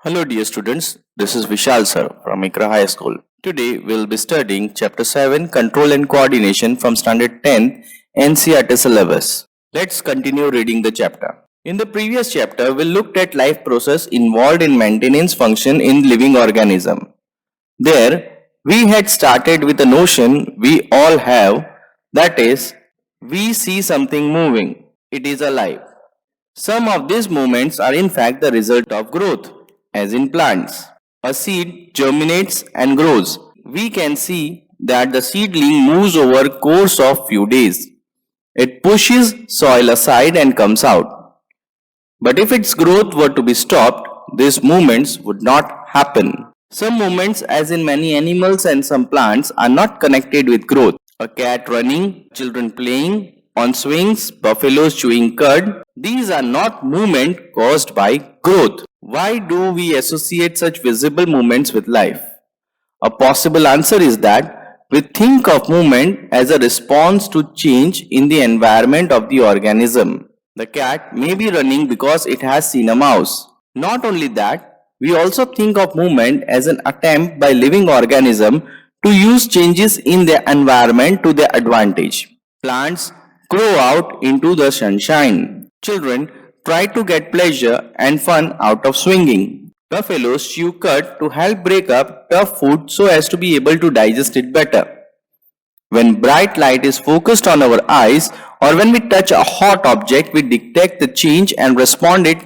Hello dear students, this is Vishal sir from Ikra High School. Today we'll be studying Chapter 7 Control and Coordination from Standard 10 NCERT syllabus. Let's continue reading the chapter. In the previous chapter, we looked at life process involved in maintenance function in living organism. There, we had started with a notion we all have, that is, we see something moving, it is alive. Some of these movements are in fact the result of growth, as in plants. A seed germinates and grows. We can see that the seedling moves over course of few days. It pushes soil aside and comes out. But if its growth were to be stopped, these movements would not happen. Some movements, as in many animals and some plants, are not connected with growth. A cat running, children playing on swings, buffaloes chewing cud, these are not movement caused by growth. Why do we associate such visible movements with life? A possible answer is that we think of movement as a response to change in the environment of the organism. The cat may be running because it has seen a mouse. Not only that, we also think of movement as an attempt by living organism to use changes in their environment to their advantage. Plants grow out into the sunshine. Children try to get pleasure and fun out of swinging. Buffaloes chew cud to help break up tough food so as to be able to digest it better. When bright light is focused on our eyes or when we touch a hot object, we detect the change and respond it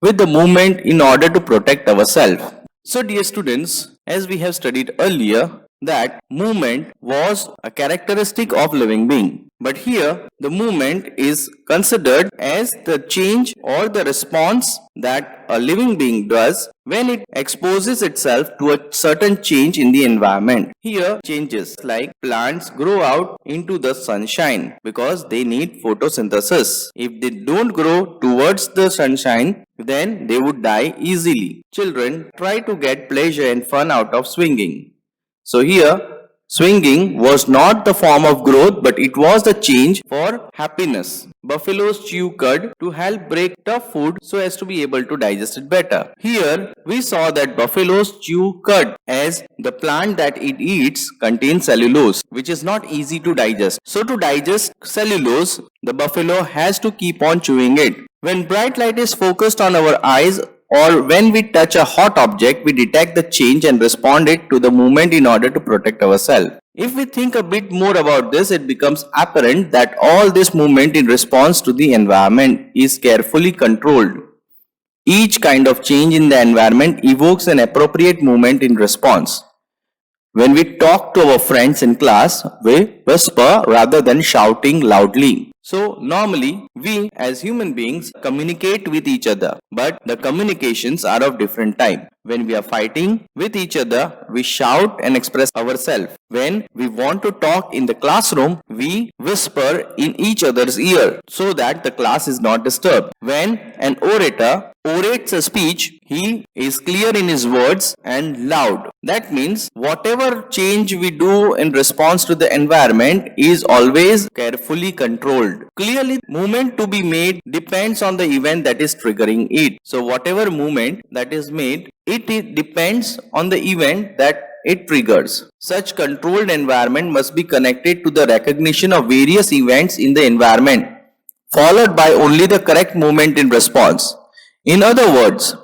with the movement in order to protect ourselves. So dear students, as we have studied earlier, that movement was a characteristic of living being. But here the movement is considered as the change or the response that a living being does when it exposes itself to a certain change in the environment. Here changes like plants grow out into the sunshine because they need photosynthesis. If they don't grow towards the sunshine, then they would die easily. Children try to get pleasure and fun out of swinging. So here, swinging was not the form of growth, but it was the change for happiness. Buffaloes chew cud to help break tough food so as to be able to digest it better. Here, we saw that buffaloes chew cud as the plant that it eats contains cellulose, which is not easy to digest. So to digest cellulose, the buffalo has to keep on chewing it. When bright light is focused on our eyes, or when we touch a hot object, we detect the change and respond it to the movement in order to protect ourselves. If we think a bit more about this, it becomes apparent that all this movement in response to the environment is carefully controlled. Each kind of change in the environment evokes an appropriate movement in response. When we talk to our friends in class, we whisper rather than shouting loudly. So normally we as human beings communicate with each other, but the communications are of different type. When we are fighting with each other, we shout and express ourselves. When we want to talk in the classroom, we whisper in each other's ear so that the class is not disturbed. When an orator orates a speech, he is clear in his words and loud. That means whatever change we do in response to the environment is always carefully controlled. Clearly, movement to be made depends on the event that is triggering it. So whatever movement that is made, it depends on the event that it triggers. Such controlled environment must be connected to the recognition of various events in the environment, followed by only the correct movement in response. In other words,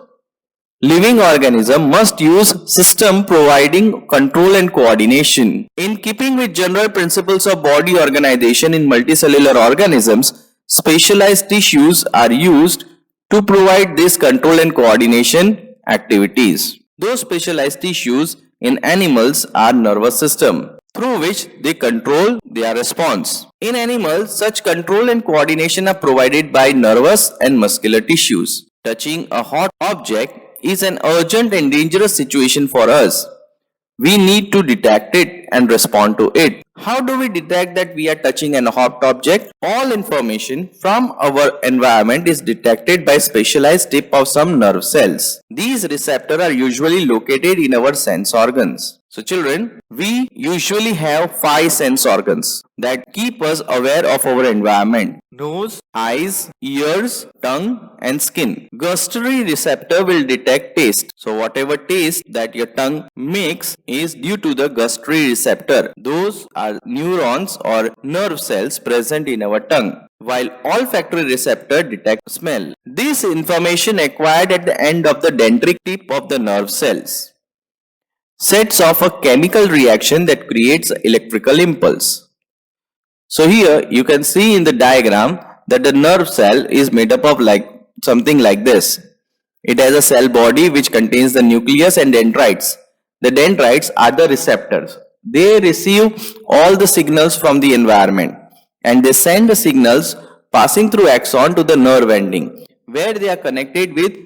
living organism must use system providing control and coordination. In keeping with general principles of body organization in multicellular organisms, specialized tissues are used to provide this control and coordination activities. Those specialized tissues in animals are nervous system, through which they control their response. In animals, such control and coordination are provided by nervous and muscular tissues. Touching a hot object is an urgent and dangerous situation for us. We need to detect it and respond to it. How do we detect that we are touching an hot object? All information from our environment is detected by specialized tip of some nerve cells. These receptors are usually located in our sense organs. So children, we usually have 5 sense organs that keep us aware of our environment. Nose, eyes, ears, tongue and skin. Gustatory receptor will detect taste. So whatever taste that your tongue makes is due to the gustatory receptor. Those are neurons or nerve cells present in our tongue, while olfactory receptor detect smell. This information acquired at the end of the dendritic tip of the nerve cells sets off a chemical reaction that creates an electrical impulse. So here you can see in the diagram that the nerve cell is made up of something like this. It has a cell body which contains the nucleus and dendrites. The dendrites are the receptors. They receive all the signals from the environment and they send the signals passing through axon to the nerve ending, where they are connected with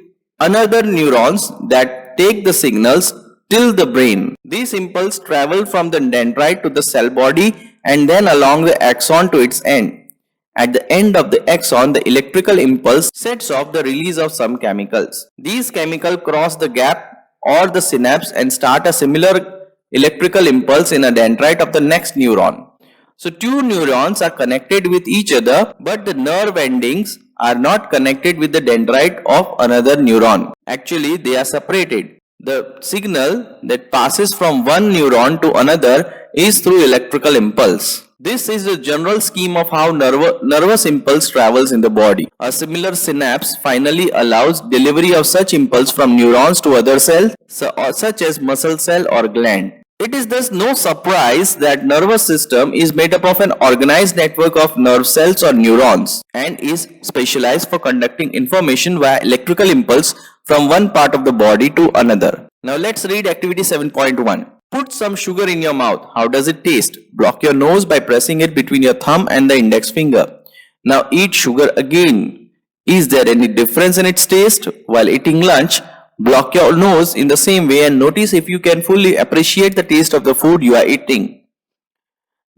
another neurons that take the signals till the brain. These impulses travel from the dendrite to the cell body and then along the axon to its end. At the end of the axon, the electrical impulse sets off the release of some chemicals. These chemicals cross the gap or the synapse and start a similar electrical impulse in a dendrite of the next neuron. So two neurons are connected with each other, but the nerve endings are not connected with the dendrite of another neuron. Actually, they are separated. The signal that passes from one neuron to another is through electrical impulse. This is the general scheme of how nervous impulse travels in the body. A similar synapse finally allows delivery of such impulse from neurons to other cells such as muscle cell or gland. It is thus no surprise that nervous system is made up of an organized network of nerve cells or neurons and is specialized for conducting information via electrical impulse from one part of the body to another. Now let's read activity 7.1. Put some sugar in your mouth. How does it taste? Block your nose by pressing it between your thumb and the index finger. Now eat sugar again. Is there any difference in its taste? While eating lunch, block your nose in the same way and notice if you can fully appreciate the taste of the food you are eating.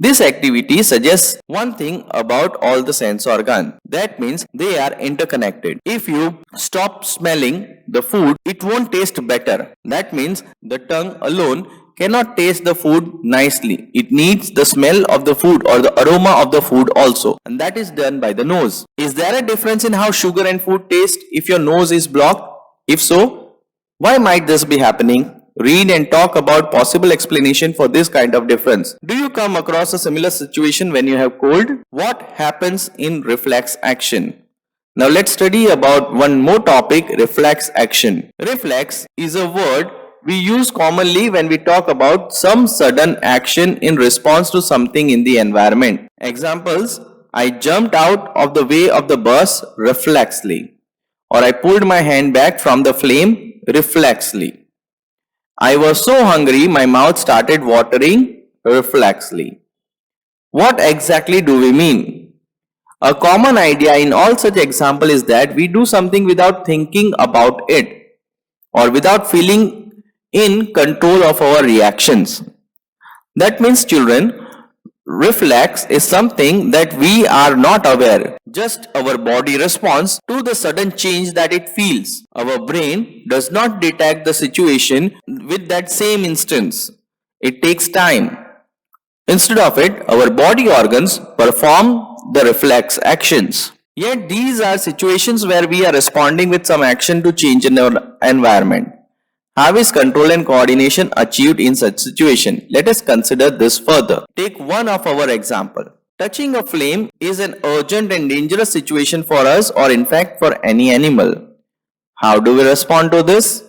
This activity suggests one thing about all the sense organs. That means they are interconnected. If you stop smelling the food, it won't taste better. That means the tongue alone cannot taste the food nicely. It needs the smell of the food or the aroma of the food also. And that is done by the nose. Is there a difference in how sugar and food taste if your nose is blocked? If so, why might this be happening? Read and talk about possible explanation for this kind of difference. Do you come across a similar situation when you have cold? What happens in reflex action? Now let's study about one more topic, reflex action. Reflex is a word we use commonly when we talk about some sudden action in response to something in the environment. Examples: I jumped out of the way of the bus reflexly, or I pulled my hand back from the flame reflexly. I was so hungry my mouth started watering reflexly. What exactly do we mean? A common idea in all such examples is that we do something without thinking about it or without feeling in control of our reactions. That means, children, reflex is something that we are not aware. Just our body responds to the sudden change that it feels. Our brain does not detect the situation with that same instance. It takes time. Instead of it, our body organs perform the reflex actions. Yet these are situations where we are responding with some action to change in our environment. How is control and coordination achieved in such situation? Let us consider this further. Take one of our example. Touching a flame is an urgent and dangerous situation for us or in fact for any animal. How do we respond to this?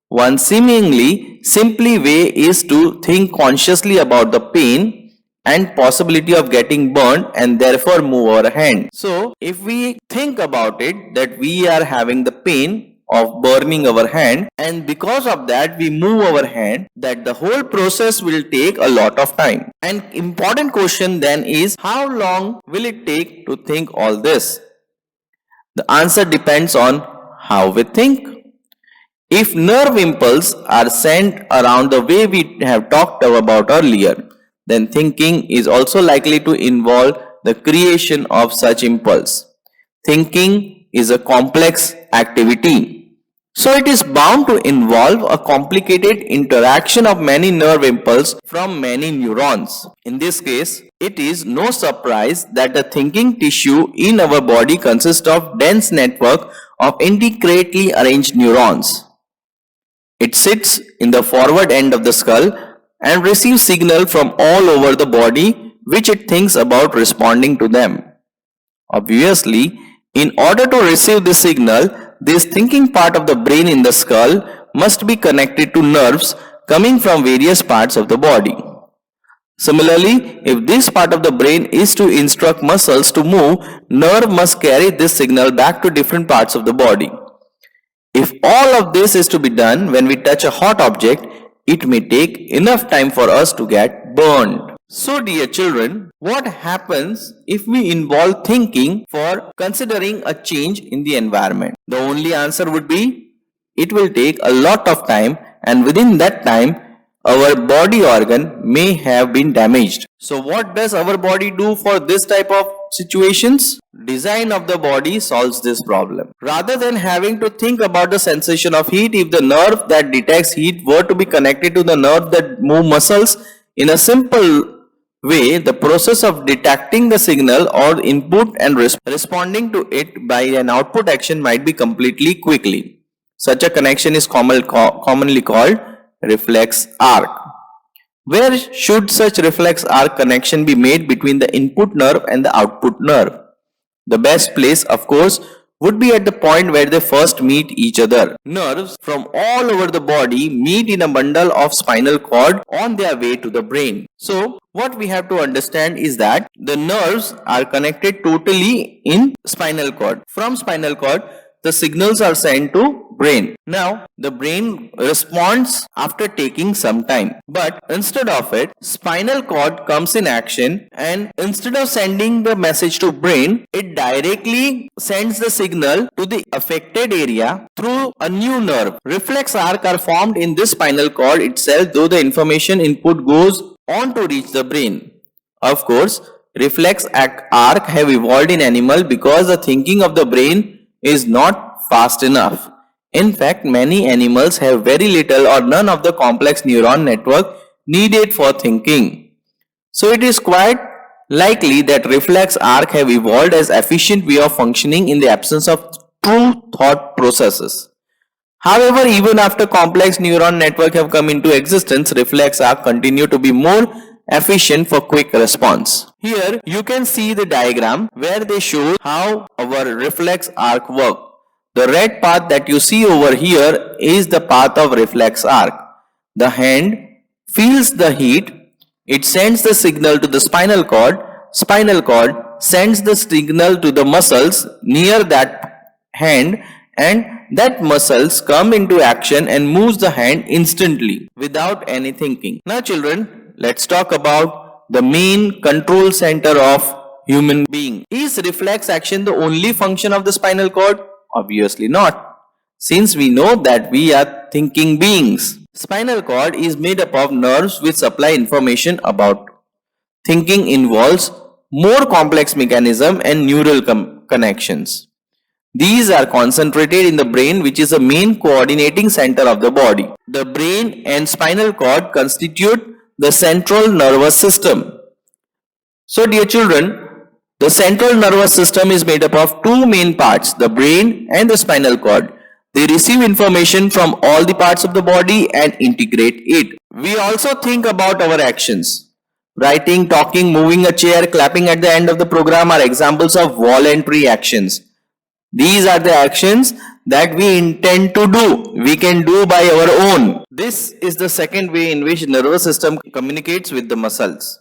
One seemingly simple way is to think consciously about the pain and possibility of getting burned and therefore move our hand. So if we think about it that we are having the pain of burning our hand and because of that we move our hand, that the whole process will take a lot of time. An important question then is, how long will it take to think all this? The answer depends on how we think. If nerve impulses are sent around the way we have talked about earlier, then thinking is also likely to involve the creation of such impulse. Thinking is a complex activity. So it is bound to involve a complicated interaction of many nerve impulses from many neurons. In this case, it is no surprise that the thinking tissue in our body consists of dense network of intricately arranged neurons. It sits in the forward end of the skull and receives signal from all over the body which it thinks about responding to them. Obviously, in order to receive this signal, this thinking part of the brain in the skull must be connected to nerves coming from various parts of the body. Similarly, if this part of the brain is to instruct muscles to move, nerve must carry this signal back to different parts of the body. If all of this is to be done when we touch a hot object, it may take enough time for us to get burned. So dear children, what happens if we involve thinking for considering a change in the environment? The only answer would be, it will take a lot of time, and within that time, our body organ may have been damaged. So what does our body do for this type of situations? Design of the body solves this problem. Rather than having to think about the sensation of heat, if the nerve that detects heat were to be connected to the nerve that move muscles in a simple way, the process of detecting the signal or input and responding to it by an output action might be completely quickly. Such a connection is commonly called reflex arc. Where should such reflex arc connection be made between the input nerve and the output nerve? The best place, of course, would be at the point where they first meet each other. Nerves from all over the body meet in a bundle of spinal cord on their way to the brain. So, what we have to understand is that the nerves are connected totally in spinal cord. From spinal cord, the signals are sent to brain. Now, the brain responds after taking some time. But instead of it, spinal cord comes in action, and instead of sending the message to brain, it directly sends the signal to the affected area through a new nerve. Reflex arc are formed in this spinal cord itself, though the information input goes on to reach the brain. Of course, reflex arc have evolved in animal because the thinking of the brain is not fast enough. In fact, many animals have very little or none of the complex neuron network needed for thinking. So it is quite likely that reflex arc have evolved as efficient way of functioning in the absence of true thought processes. However, even after complex neuron network have come into existence, reflex arc continue to be more efficient for quick response. Here you can see the diagram where they show how our reflex arc work. The red path that you see over here is the path of reflex arc. The hand feels the heat, it sends the signal to the spinal cord sends the signal to the muscles near that hand, and that muscles come into action and moves the hand instantly without any thinking. Now children, let's talk about the main control center of human being. Is reflex action the only function of the spinal cord? Obviously not, since we know that we are thinking beings. Spinal cord is made up of nerves which supply information about thinking, involves more complex mechanism and neural connections. These are concentrated in the brain, which is the main coordinating center of the body. The brain and spinal cord constitute the central nervous system. So dear children, the central nervous system is made up of two main parts, the brain and the spinal cord. They receive information from all the parts of the body and integrate it. We also think about our actions. Writing, talking, moving a chair, clapping at the end of the program are examples of voluntary actions. These are the actions that we intend to do. We can do by our own. This is the second way in which nervous system communicates with the muscles.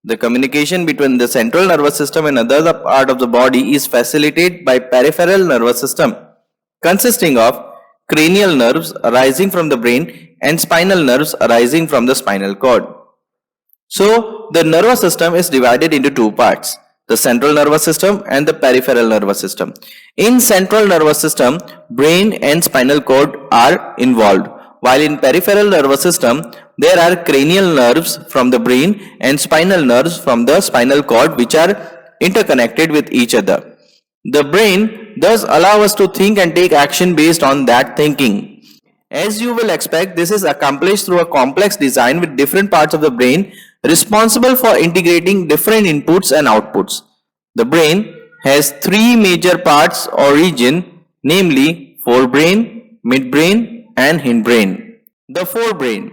The communication between the central nervous system and other part of the body is facilitated by peripheral nervous system, consisting of cranial nerves arising from the brain and spinal nerves arising from the spinal cord. So, the nervous system is divided into two parts, the central nervous system and the peripheral nervous system. In central nervous system, brain and spinal cord are involved, while in peripheral nervous system, there are cranial nerves from the brain and spinal nerves from the spinal cord which are interconnected with each other. The brain thus allows us to think and take action based on that thinking. As you will expect, this is accomplished through a complex design with different parts of the brain responsible for integrating different inputs and outputs. The brain has three major parts or regions, namely forebrain, midbrain, and hindbrain. The forebrain.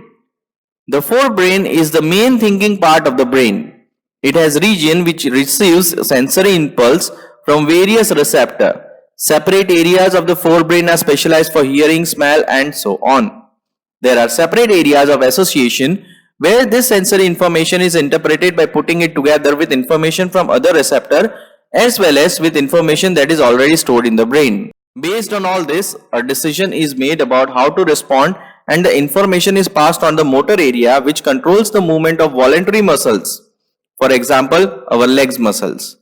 The forebrain is the main thinking part of the brain. It has region which receives sensory impulse from various receptors. Separate areas of the forebrain are specialized for hearing, smell, and so on. There are separate areas of association where this sensory information is interpreted by putting it together with information from other receptors as well as with information that is already stored in the brain. Based on all this, a decision is made about how to respond, and the information is passed on the motor area which controls the movement of voluntary muscles. For example, our legs muscles.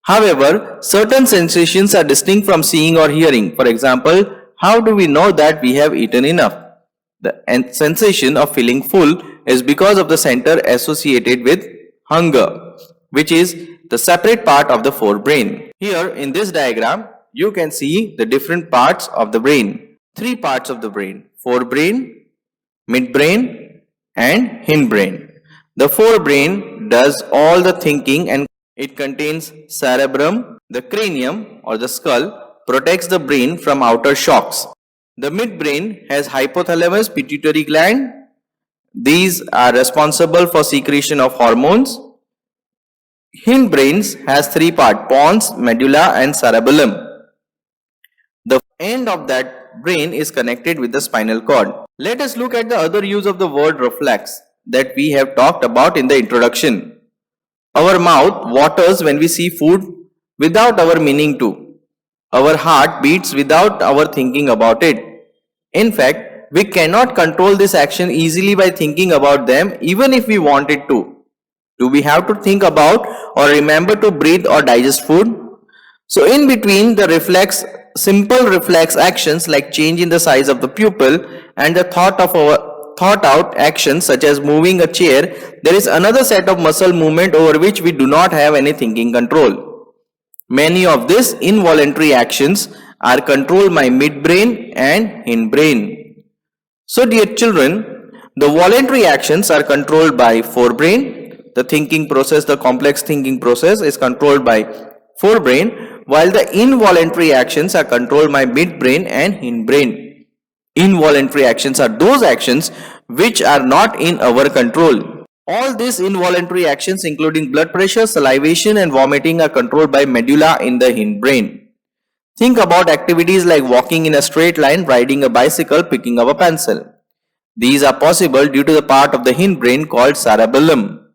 However, certain sensations are distinct from seeing or hearing. For example, how do we know that we have eaten enough? The sensation of feeling full is because of the center associated with hunger, which is the separate part of the forebrain. Here in this diagram, you can see the different parts of the brain. Three parts of the brain: forebrain, midbrain, and hindbrain. The forebrain does all the thinking and it contains cerebrum. The cranium or the skull protects the brain from outer shocks. The midbrain has hypothalamus, pituitary gland. These are responsible for secretion of hormones. Hindbrains has three parts: pons, medulla, and cerebellum. The end of that brain is connected with the spinal cord. Let us look at the other use of the word reflex that we have talked about in the introduction. Our mouth waters when we see food without our meaning to. Our heart beats without our thinking about it. In fact, we cannot control this action easily by thinking about them even if we wanted to. Do we have to think about or remember to breathe or digest food? So in between the simple reflex actions like change in the size of the pupil and the thought out actions such as moving a chair, there is another set of muscle movement over which we do not have any thinking control. Many of these involuntary actions are controlled by midbrain and hindbrain. So dear children, the voluntary actions are controlled by forebrain. The thinking process, the complex thinking process is controlled by forebrain, while the involuntary actions are controlled by midbrain and hindbrain. Involuntary actions are those actions which are not in our control. All these involuntary actions including blood pressure, salivation and vomiting are controlled by medulla in the hindbrain. Think about activities like walking in a straight line, riding a bicycle, picking up a pencil. These are possible due to the part of the hindbrain called cerebellum.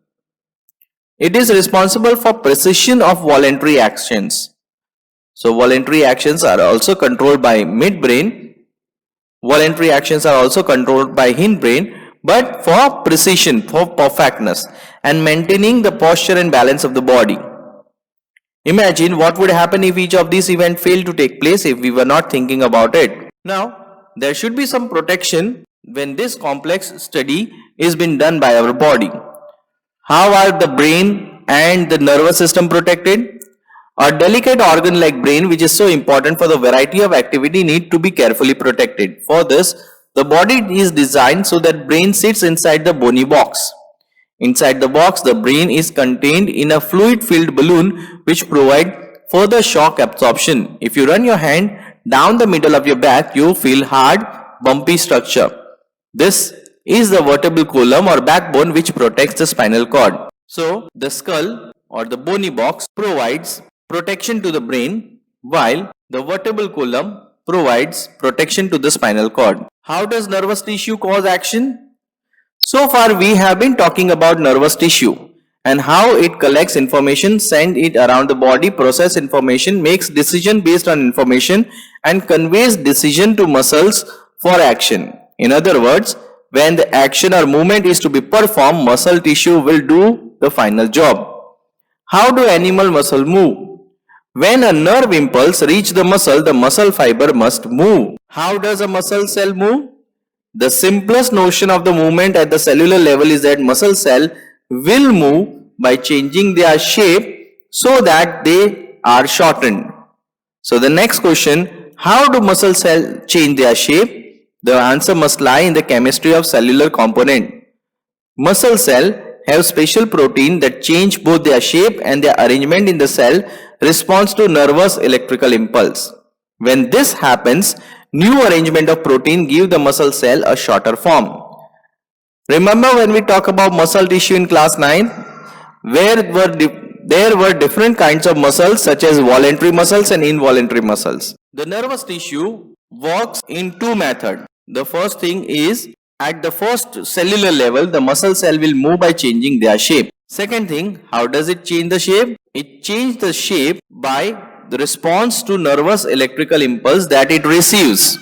It is responsible for precision of voluntary actions. So voluntary actions are also controlled by midbrain. Voluntary actions are also controlled by hindbrain, but for precision, for perfectness and maintaining the posture and balance of the body. Imagine what would happen if each of these events failed to take place if we were not thinking about it. Now, there should be some protection when this complex study is being done by our body. How are the brain and the nervous system protected? A delicate organ like brain, which is so important for the variety of activity, need to be carefully protected. For this, the body is designed so that brain sits inside the bony box. Inside the box, the brain is contained in a fluid-filled balloon which provides further shock absorption. If you run your hand down the middle of your back, you feel hard, bumpy structure. This is the vertebral column or backbone which protects the spinal cord. So, the skull or the bony box provides protection to the brain, while the vertebral column provides protection to the spinal cord. How does nervous tissue cause action? So far we have been talking about nervous tissue and how it collects information, sends it around the body, processes information, makes decision based on information and conveys decision to muscles for action. In other words, when the action or movement is to be performed, muscle tissue will do the final job. How do animal muscle move? When a nerve impulse reaches the muscle fiber must move. How does a muscle cell move? The simplest notion of the movement at the cellular level is that muscle cell will move by changing their shape so that they are shortened. So the next question, how do muscle cells change their shape? The answer must lie in the chemistry of cellular component. Muscle cells have special protein that change both their shape and their arrangement in the cell responds to nervous electrical impulse. When this happens, new arrangement of protein give the muscle cell a shorter form. Remember when we talk about muscle tissue in class 9? There were different kinds of muscles such as voluntary muscles and involuntary muscles. The nervous tissue works in two methods. The first thing is at the first cellular level, the muscle cell will move by changing their shape. Second thing, how does it change the shape? It changes the shape by the response to nervous electrical impulse that it receives.